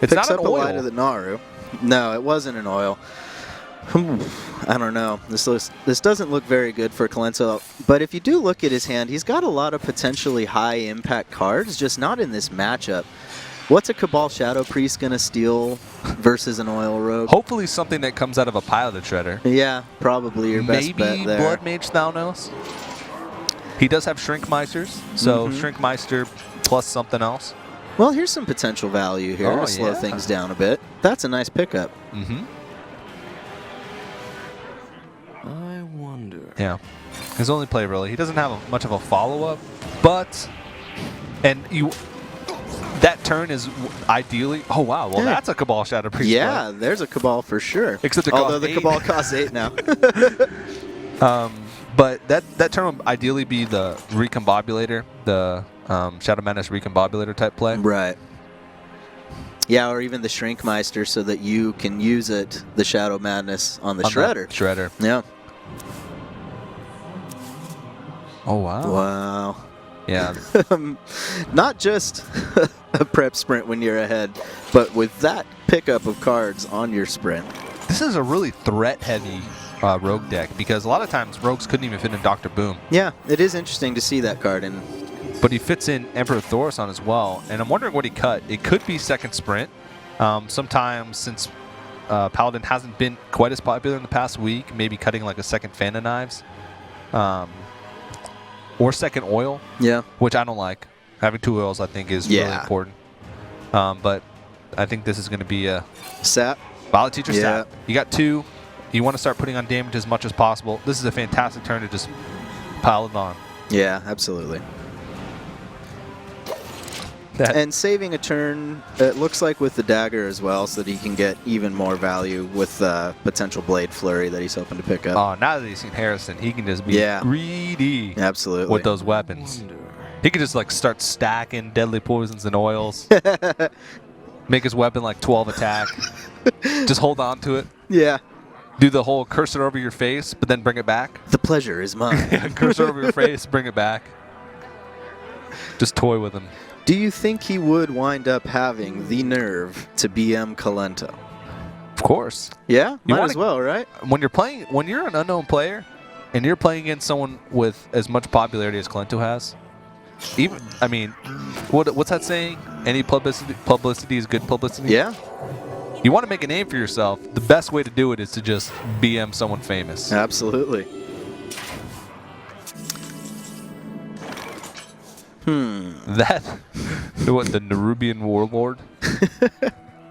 It's Picks not up an oil. a light of the Naru. No, it wasn't an oil. I don't know. This doesn't look very good for Kolento. But if you do look at his hand, he's got a lot of potentially high-impact cards, just not in this matchup. What's a Cabal Shadow Priest going to steal versus an Oil Rogue? Hopefully something that comes out of a Pilot Shredder. Yeah, probably your best bet there. Maybe Blood Mage Thalnos. He does have Shrink Meisters, so Shrink Meister plus something else. Well, here's some potential value here to slow things down a bit. That's a nice pickup. I wonder. Yeah. His only play, really. He doesn't have much of a follow-up, but... And that turn is ideally... Oh, wow. Well, that's a Cabal Shadow Priest. Yeah, play. there's a Cabal for sure. Except it Although the 8. Cabal costs 8 now. But that turn would ideally be the Recombobulator, the Shadow Madness Recombobulator type play. Right. Yeah, or even the Shrinkmeister so that you can use it, the Shadow Madness, on the Shredder. Shredder. Yeah. Oh, wow. Wow. Yeah. Not just a prep sprint when you're ahead, but with that pickup of cards on your sprint. This is a really threat-heavy rogue deck because a lot of times rogues couldn't even fit in Dr. Boom. Yeah, it is interesting to see that card in. But he fits in Emperor Thaurissan as well, and I'm wondering what he cut. It could be second sprint. Sometimes since Paladin hasn't been quite as popular in the past week, maybe cutting like a second Fan of Knives. Or second oil, Yeah. which I don't like. Having 2 oils, I think, is really important. But I think this is going to be a Sap. Violet Teacher Yeah. Sap. You got 2. You want to start putting on damage as much as possible. This is a fantastic turn to just pile it on. Yeah, absolutely. That- And saving a turn, it looks like with the dagger as well, so that he can get even more value with potential Blade Flurry that he's hoping to pick up. Oh, now that he's seen Harrison, he can just be greedy Absolutely. with those weapons. He could just like start stacking deadly poisons and oils. Make his weapon like 12 attack. Just hold on to it. Yeah. Do the whole curse it over your face, but then bring it back. The pleasure is mine. Yeah, curse it over your face, bring it back. Just toy with him. Do you think he would wind up having the nerve to BM Kolento? Of course. Yeah, might wanna- as well, right? When you're an unknown player, and you're playing against someone with as much popularity as Kolento has, what's that saying? Any publicity is good publicity. Yeah, You want to make a name for yourself. The best way to do it is to just BM someone famous. absolutely. That, the Nerubian warlord,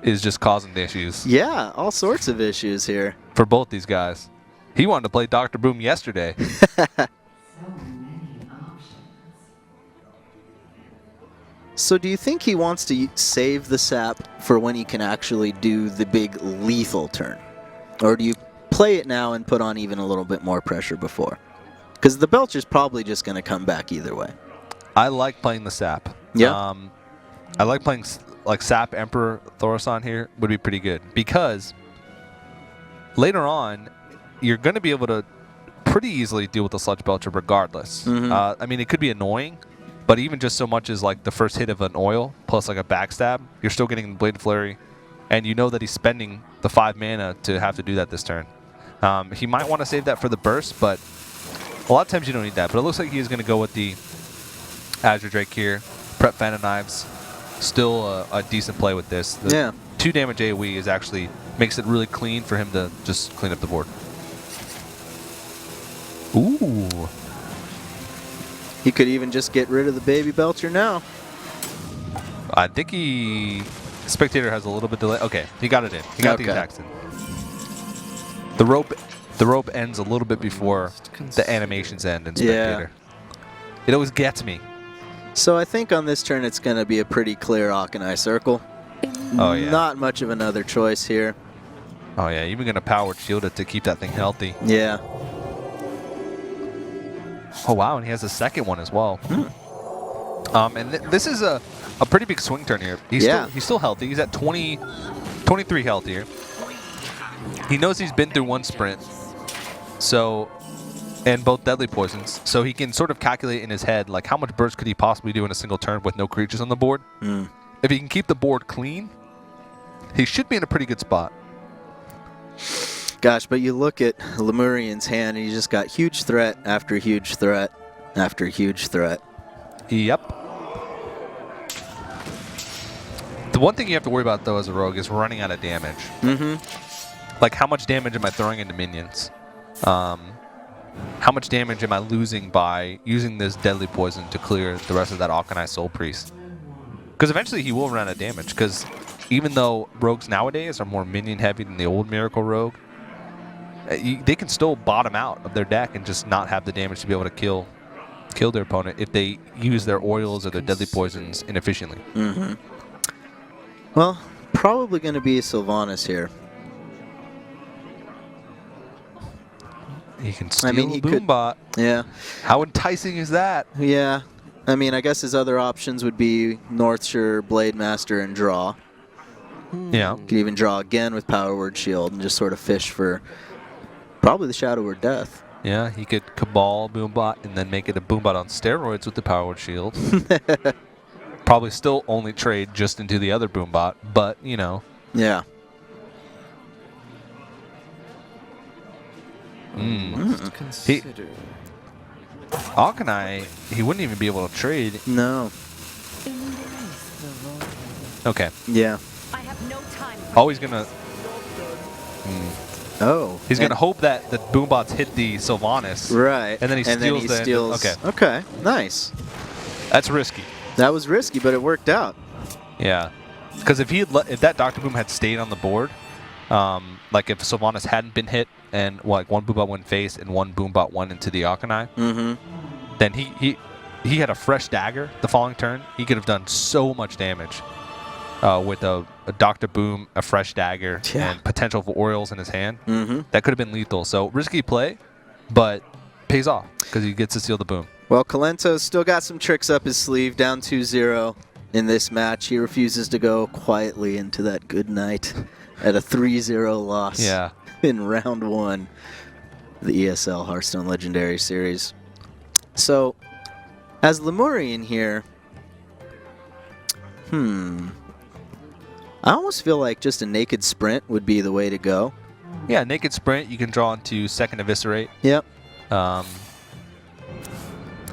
is just causing issues Yeah, all sorts of issues here. for both these guys. He wanted to play Dr. Boom yesterday. So do you think he wants to save the sap for when he can actually do the big lethal turn? Or do you play it now and put on even a little bit more pressure before? Because the Belcher's probably just going to come back either way. I like playing the sap. Yeah. I like playing like Sap Emperor Thaurissan here would be pretty good because later on you're going to be able to pretty easily deal with the Sludge Belcher regardless. Mhm. It could be annoying, but even just so much as like the first hit of an oil plus like a backstab, you're still getting the Blade Flurry, and you know that he's spending the 5 mana to have to do that this turn. He might want to save that for the burst, but a lot of times you don't need that. But it looks like he's going to go with the Azure Drake here. Prep Fan of Knives. Still a decent play with this. The 2 damage AoE is actually makes it really clean for him to just clean up the board. Ooh. He could even just get rid of the Baby Belcher now. I think Spectator has a little bit delay. Okay, he got it in. He got the attacks in. The rope ends a little bit before the animations end in Spectator. It always gets me. So I think on this turn it's going to be a pretty clear Akanai circle. Oh, yeah. Not much of another choice here. Oh, yeah. Even going to power shield it to keep that thing healthy. Yeah. Oh, wow. And he has a second one as well. And this is a pretty big swing turn here. He's still healthy. He's at 23 health here. He knows he's been through 1 sprint. So, and both deadly poisons. So he can sort of calculate in his head, like, how much burst could he possibly do in a single turn with no creatures on the board? If he can keep the board clean, he should be in a pretty good spot. Gosh, but you look at Lemurian's hand, and you just got huge threat after huge threat after huge threat. Yep. The one thing you have to worry about, though, as a rogue is running out of damage. Like, how much damage am I throwing into minions? How much damage am I losing by using this deadly poison to clear the rest of that Akanai Soul Priest? Because eventually he will run out of damage, because even though rogues nowadays are more minion heavy than the old Miracle Rogue, they can still bottom out of their deck and just not have the damage to be able to kill their opponent if they use their oils or their deadly poisons inefficiently. Well, probably going to be a Sylvanas here. He can steal the Boombot. Yeah. How enticing is that? Yeah. I mean, I guess his other options would be Northshire, Blade Master, and draw. Yeah. Could even draw again with Power Word Shield and just sort of fish for probably the Shadow Word Death. Yeah, he could Cabal Boombot and then make it a Boombot on steroids with the Power Word Shield. Probably still only trade just into the other Boombot, but, you know. Yeah. Must consider. Akanai, he wouldn't even be able to trade. No. Okay. Yeah. I have no time. Always gonna. Oh. He's gonna hope that the Boombots hit the Sylvanas. Right. And then he steals the. steals. Okay. Okay. Nice. That's risky. That was risky, but it worked out. Yeah. Because if if that Dr. Boom had stayed on the board, like if Sylvanas hadn't been hit and like one Boombot went face and one Boombot went into the Akanai, then he had a fresh dagger the following turn. He could have done so much damage with a Dr. Boom, a fresh dagger, and potential for Orioles in his hand. That could have been lethal. So risky play, but pays off because he gets to steal the Boom. Well, Kolento's still got some tricks up his sleeve, down 2-0 in this match. He refuses to go quietly into that good night at a 3-0 loss in round 1 of the ESL Hearthstone Legendary Series. So, as Lemurian here, I almost feel like just a naked sprint would be the way to go. Yeah, naked sprint. You can draw into second eviscerate. Yep.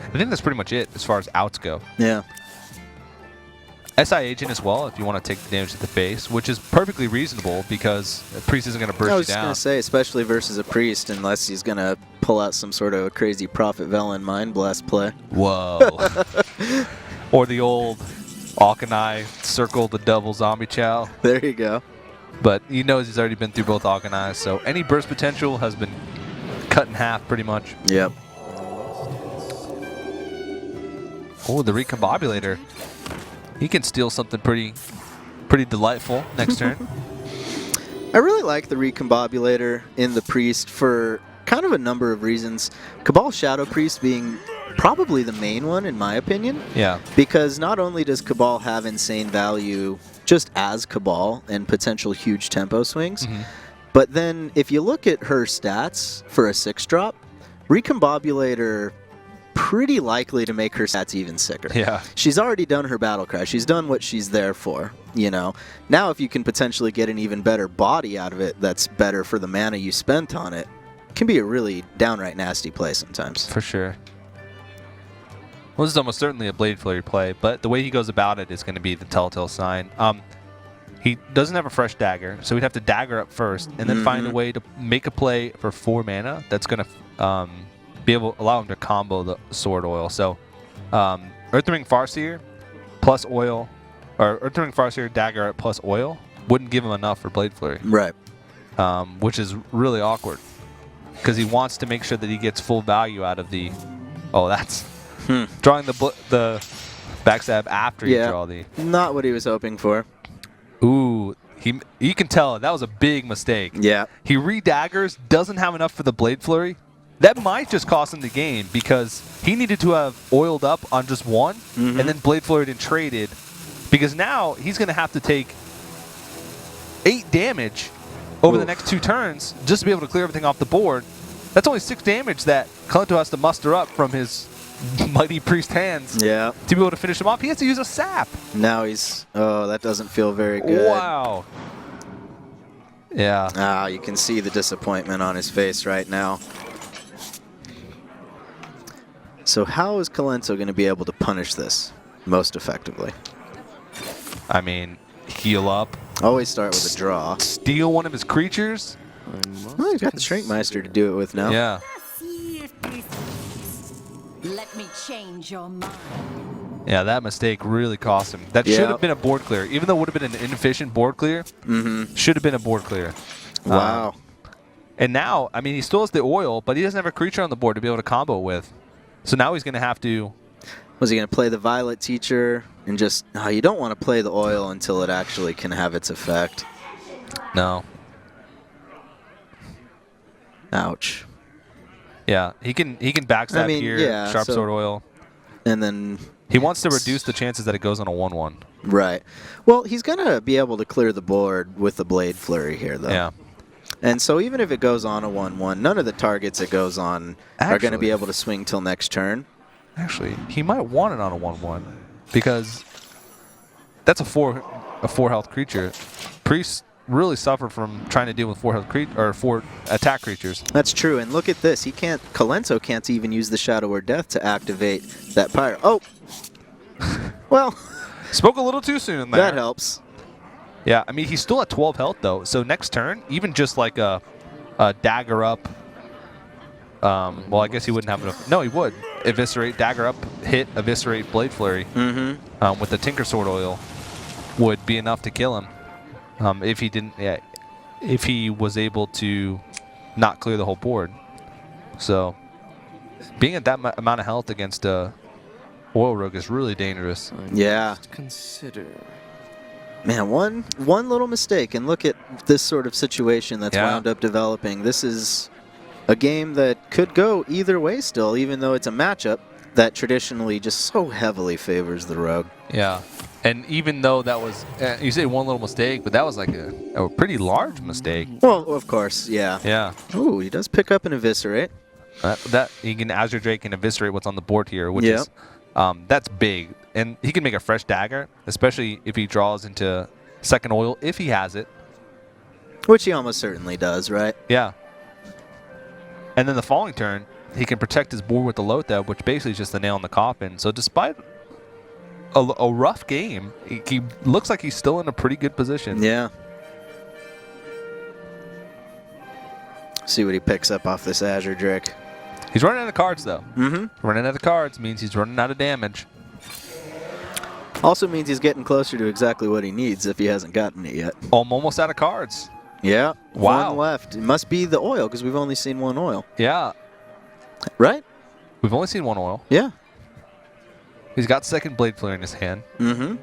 I think that's pretty much it as far as outs go. Yeah. SI agent as well if you want to take the damage to the face, which is perfectly reasonable because a priest isn't going to burst you down. I was just going to say, especially versus a priest, unless he's going to pull out some sort of a crazy Prophet Velen Mind Blast play. Whoa. Or the old Akanai circle the double zombie chow. There you go. But he knows he's already been through both Akanais, so any burst potential has been cut in half pretty much. Yep. Oh, the Recombobulator. He can steal something pretty delightful next turn. I really like the Recombobulator in the Priest for kind of a number of reasons. Cabal Shadow Priest being probably the main one, in my opinion. Yeah. Because not only does Cabal have insane value just as Cabal and potential huge tempo swings, but then if you look at her stats for a 6-drop, Recombobulator pretty likely to make her stats even sicker. Yeah. She's already done her battle cry. She's done what she's there for, you know. Now if you can potentially get an even better body out of it that's better for the mana you spent on it, can be a really downright nasty play sometimes. For sure. Well, this is almost certainly a Blade Flurry play, but the way he goes about it is going to be the telltale sign. He doesn't have a fresh dagger, so he'd have to dagger up first and then find a way to make a play for 4 mana that's going to be able to allow him to combo the Sword Oil. So Earthring Farseer plus oil, or Earthring Farseer dagger plus oil wouldn't give him enough for Blade Flurry. Right. Which is really awkward because he wants to make sure that he gets full value out of the... Oh, that's... Drawing the backstab after you draw the... Not what he was hoping for. Ooh, you can tell that was a big mistake. Yeah. He re-daggers, doesn't have enough for the Blade Flurry. That might just cost him the game because he needed to have oiled up on just one and then Blade Flurried and traded, because now he's going to have to take 8 damage over the next 2 turns just to be able to clear everything off the board. That's only 6 damage that Kolento has to muster up from his mighty priest hands to be able to finish him off. He has to use a sap. Now he's... Oh, that doesn't feel very good. Wow. Yeah. Ah, you can see the disappointment on his face right now. So how is Kolento going to be able to punish this most effectively? I mean, heal up. Always start with a draw. Steal one of his creatures. Well, he's got the Shrinkmeister to do it with now. Yeah. Let me change your mind. Yeah, that mistake really cost him. That should have been a board clear. Even though it would have been an inefficient board clear, should have been a board clear. Wow. And now, I mean, he still has the oil, but he doesn't have a creature on the board to be able to combo with. So now he's going to have to... Was he going to play the Violet Teacher and just... Oh, you don't want to play the oil until it actually can have its effect. No. Ouch. Yeah, he can backstab here, Sharp Sword Oil. And then... He wants to reduce the chances that it goes on a 1/1. Right. Well, he's going to be able to clear the board with the Blade Flurry here, though. Yeah. And so even if it goes on a 1-1, none of the targets it goes on are going to be able to swing till next turn. Actually, he might want it on a 1-1 because that's a 4 health creature. Priests really suffer from trying to deal with 4 health or 4 attack creatures. That's true. And look at this. Kolento can't even use the Shadow or Death to activate that Pyre. Oh! Well, Spoke a little too soon there. that helps. Yeah, I mean, he's still at 12 health, though. So next turn, even just like a dagger up. Well, I guess he wouldn't have enough. No, he would. Eviscerate, dagger up, hit, eviscerate, Blade Flurry. With the Tinker Sword Oil would be enough to kill him. If he didn't, yeah, if he was able to not clear the whole board. So being at that amount of health against a Oil Rogue is really dangerous. Yeah. Consider. Man, one little mistake, and look at this sort of situation that's wound up developing. This is a game that could go either way still, even though it's a matchup that traditionally just so heavily favors the Rogue. Yeah. And even though that was, you say one little mistake, but that was like a pretty large mistake. Well, of course, yeah. Yeah. Ooh, he does pick up an Eviscerate. That he can Azure Drake and eviscerate what's on the board here, which is that's big. And he can make a fresh dagger, especially if he draws into second oil, if he has it. Which he almost certainly does, right? Yeah. And then the following turn, he can protect his board with the Lotheb, which basically is just the nail in the coffin. So despite a rough game, he looks like he's still in a pretty good position. Yeah. See what he picks up off this Azure Drake. He's running out of cards, though. Mm-hmm. Running out of cards means he's running out of damage. Also means he's getting closer to exactly what he needs if he hasn't gotten it yet. I'm almost out of cards. Yeah. Wow. One left. It must be the oil because we've only seen one oil. Yeah. Right? We've only seen one oil. Yeah. He's got second Blade Flare in his hand. Mm-hmm.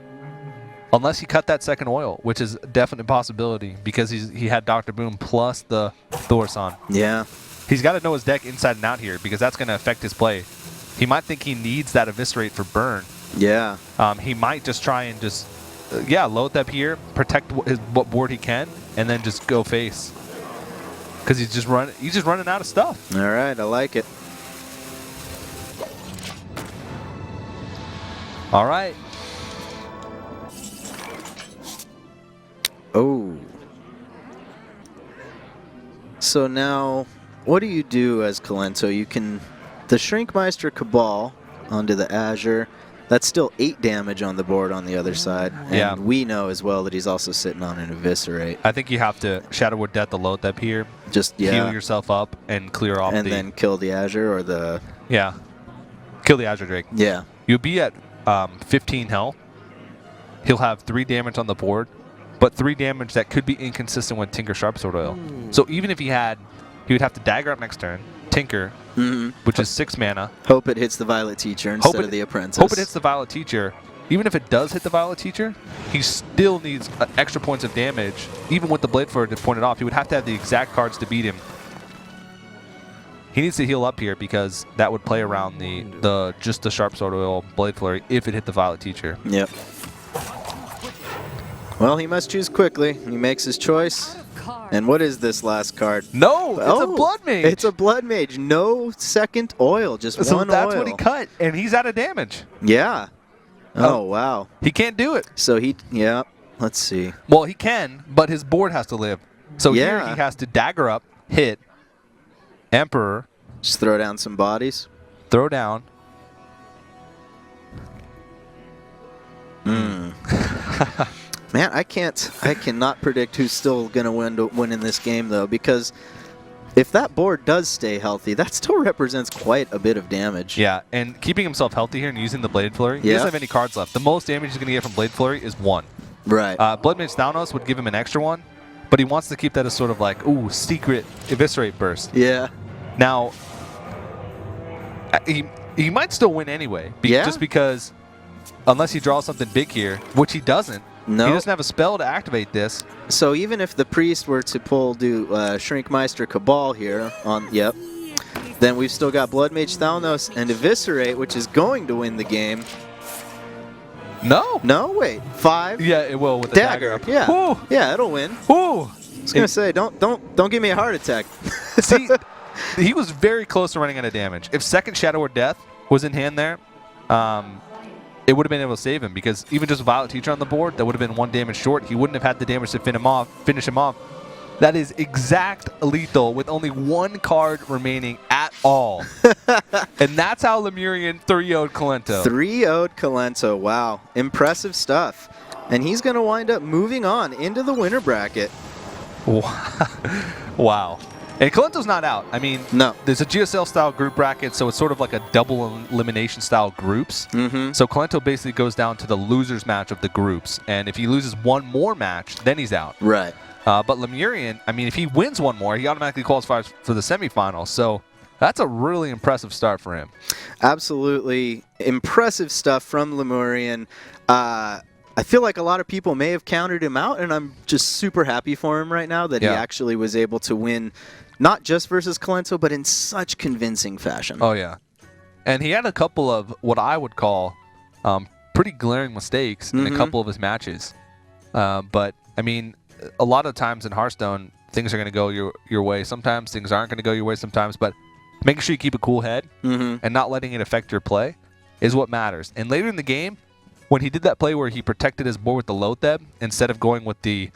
Unless he cut that second oil, which is a definite possibility because he had Dr. Boom plus the Thorson. Yeah. He's got to know his deck inside and out here because that's going to affect his play. He might think he needs that Eviscerate for burn. Yeah. He might just try and just, load up here, protect what board he can, and then just go face. Because he's just running out of stuff. All right, I like it. All right. Oh. So now, what do you do as Kolento? You can, the Shrinkmeister Cabal onto the Azure. That's still 8 damage on the board on the other side. And we know as well that he's also sitting on an Eviscerate. I think you have to Shadow Word Death the Lotheb here. Just, heal yourself up and clear off and then kill the Azure or the... Yeah. Kill the Azure Drake. Yeah. You'll be at 15 health. He'll have 3 damage on the board, but 3 damage that could be inconsistent with Tinker Sharpsword Oil. So even if he would have to dagger up next turn, Tinker, which is 6 mana. Hope it hits the Violet Teacher instead of the Apprentice. Hope it hits the Violet Teacher. Even if it does hit the Violet Teacher, he still needs extra points of damage. Even with the Blade Flurry to point it off, he would have to have the exact cards to beat him. He needs to heal up here because that would play around just the Sharpsword Oil Blade Flurry if it hit the Violet Teacher. Yep. Well, he must choose quickly. He makes his choice. And what is this last card? No, it's a Blood Mage. It's a Blood Mage. No second oil, just one oil. So that's what he cut, and he's out of damage. Yeah. Oh, wow. He can't do it. So let's see. Well, he can, but his board has to live. So here he has to dagger up, hit, Emperor. Just throw down some bodies. Throw down. Man, I cannot predict who's still going to win in this game, though, because if that board does stay healthy, that still represents quite a bit of damage. Yeah, and keeping himself healthy here and using the Blade Flurry, he doesn't have any cards left. The most damage he's going to get from Blade Flurry is 1. Right. Blood Mage Thanos would give him an extra 1, but he wants to keep that as sort of like, secret Eviscerate burst. Yeah. Now, he might still win anyway, just because unless he draws something big here, which he doesn't. No. He doesn't have a spell to activate this. So even if the priest were to do Shrinkmeister Cabal here then we've still got Blood Mage Thalnos and Eviscerate, which is going to win the game. No. No, wait. 5. Yeah, it will with the Dagger. up. Yeah. Woo. Yeah, it'll win. Woo. I was gonna say, don't give me a heart attack. See, he was very close to running out of damage. If second Shadow or Death was in hand there, it would have been able to save him, because even just Violet Teacher on the board, that would have been 1 damage short. He wouldn't have had the damage to finish him off. That is exact lethal with only 1 card remaining at all. And that's how Lemurian 3-0'd Kolento. 3-0'd Kolento. Wow. Impressive stuff. And he's going to wind up moving on into the winner bracket. Wow. And Kolento's not out. I mean, No. there's a GSL-style group bracket, so it's sort of like a double elimination-style groups. Mm-hmm. So Kolento basically goes down to the loser's match of the groups. And if he loses 1 more match, then he's out. Right. But Lemurian, I mean, if he wins 1 more, he automatically qualifies for the semifinals. So that's a really impressive start for him. Absolutely impressive stuff from Lemurian. I feel like a lot of people may have counted him out, and I'm just super happy for him right now that he actually was able to win, not just versus Kolento, but in such convincing fashion. Oh, yeah. And he had a couple of what I would call pretty glaring mistakes in a couple of his matches. But, I mean, a lot of times in Hearthstone, things are going to go your way. Sometimes things aren't going to go your way sometimes, but making sure you keep a cool head and not letting it affect your play is what matters. And later in the game, when he did that play where he protected his board with the Lotheb instead of going with the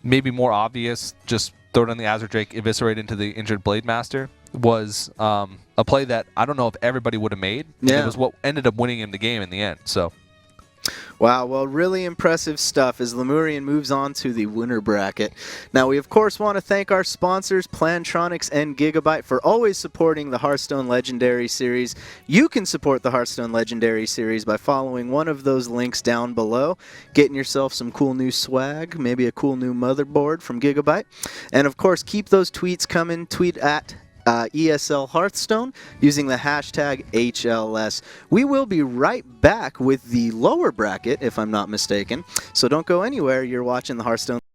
maybe more obvious, just throw it on the Azure Drake, eviscerate into the injured Blade Master, was a play that I don't know if everybody would have made. Yeah. It was what ended up winning him the game in the end. So. Wow, well, really impressive stuff as Lemurian moves on to the winner bracket. Now, we, of course, want to thank our sponsors, Plantronics and Gigabyte, for always supporting the Hearthstone Legendary Series. You can support the Hearthstone Legendary Series by following one of those links down below, getting yourself some cool new swag, maybe a cool new motherboard from Gigabyte. And, of course, keep those tweets coming. Tweet at ESL Hearthstone using the hashtag HLS. We will be right back with the lower bracket, if I'm not mistaken. So don't go anywhere. You're watching the Hearthstone